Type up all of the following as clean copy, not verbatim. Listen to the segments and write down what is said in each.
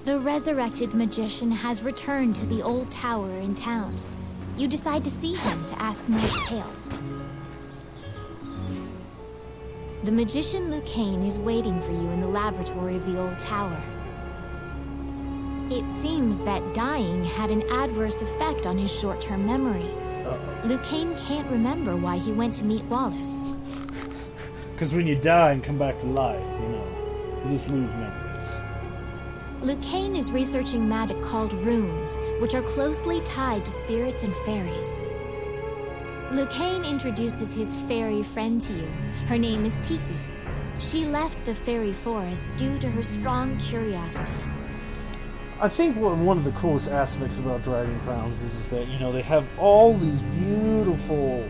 The resurrected magician has returned to the old tower in town. You decide to see him to ask more details. The magician Lucane is waiting for you in the laboratory of the old tower. It seems that dying had an adverse effect on his short-term memory. Lucane can't remember why he went to meet Wallace. Because when you die and come back to life, you just lose memories. Lucane is researching magic called runes, which are closely tied to spirits and fairies. Lucane introduces his fairy friend to you. Her name is Tiki. She left the fairy forest due to her strong curiosity. I think one of the coolest aspects about Dragon Crowns is that, they have all these beautiful,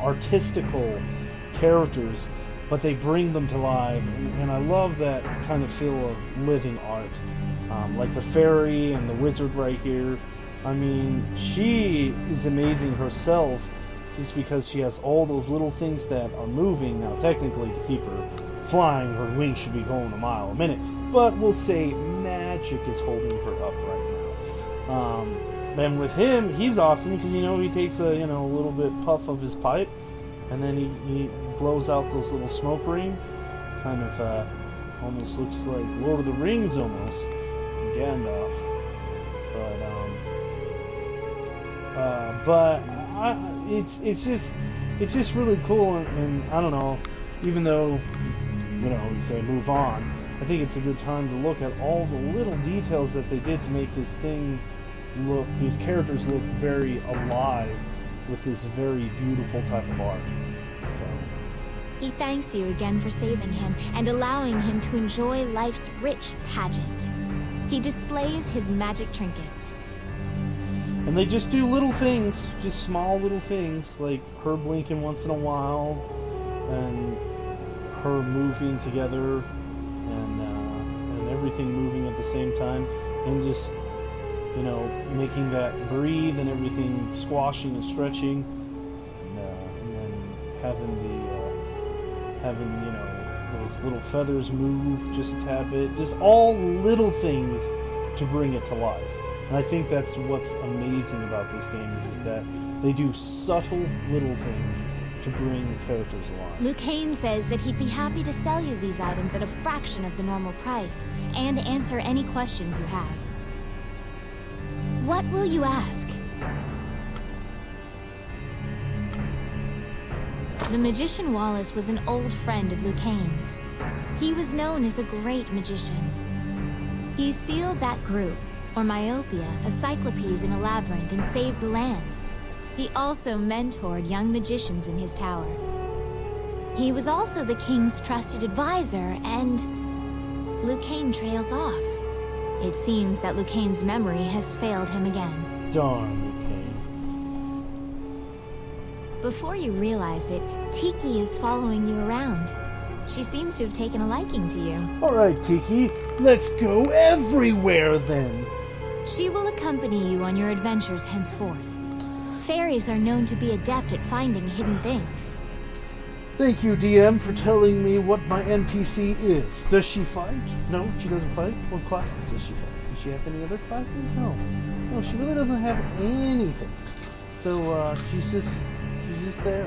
artistical characters, but they bring them to life, and I love that kind of feel of living art. Like the fairy and the wizard right here. I mean, she is amazing herself just because she has all those little things that are moving. Now, technically, to keep her flying, her wings should be going a mile a minute, but we'll say magic is holding her up right now. And with him, he's awesome because, he takes a little bit puff of his pipe, and then he blows out those little smoke rings. Kind of almost looks like Lord of the Rings almost. Gandalf. But it's just really cool, and I don't know, even though, you say move on, I think it's a good time to look at all the little details that they did to make this thing look, these characters look very alive with this very beautiful type of art. He thanks you again for saving him and allowing him to enjoy life's rich pageant. He displays his magic trinkets. And they just do little things, just small little things, like her blinking once in a while, and her moving together, and everything moving at the same time, and just, making that breathe and everything squashing and stretching, and then having those little feathers move just a tad bit, just all little things to bring it to life. And I think that's what's amazing about this game is that they do subtle little things to bring the characters alive. Lucane says that he'd be happy to sell you these items at a fraction of the normal price and answer any questions you have. What will you ask? The magician Wallace was an old friend of Lucane's. He was known as a great magician. He sealed that group, or Myopia, a cyclopes in a labyrinth, and saved the land. He also mentored young magicians in his tower. He was also the king's trusted advisor, and Lucane trails off. It seems that Lucane's memory has failed him again. Darn Lucane. Before you realize it, Tiki is following you around. She seems to have taken a liking to you. Alright, Tiki, let's go everywhere then. She will accompany you on your adventures henceforth. Fairies are known to be adept at finding hidden things. Thank you, DM, for telling me what my NPC is. Does she fight? No, she doesn't fight. What classes does she have? Does she have any other classes? No. No, she really doesn't have anything. So, she's just there.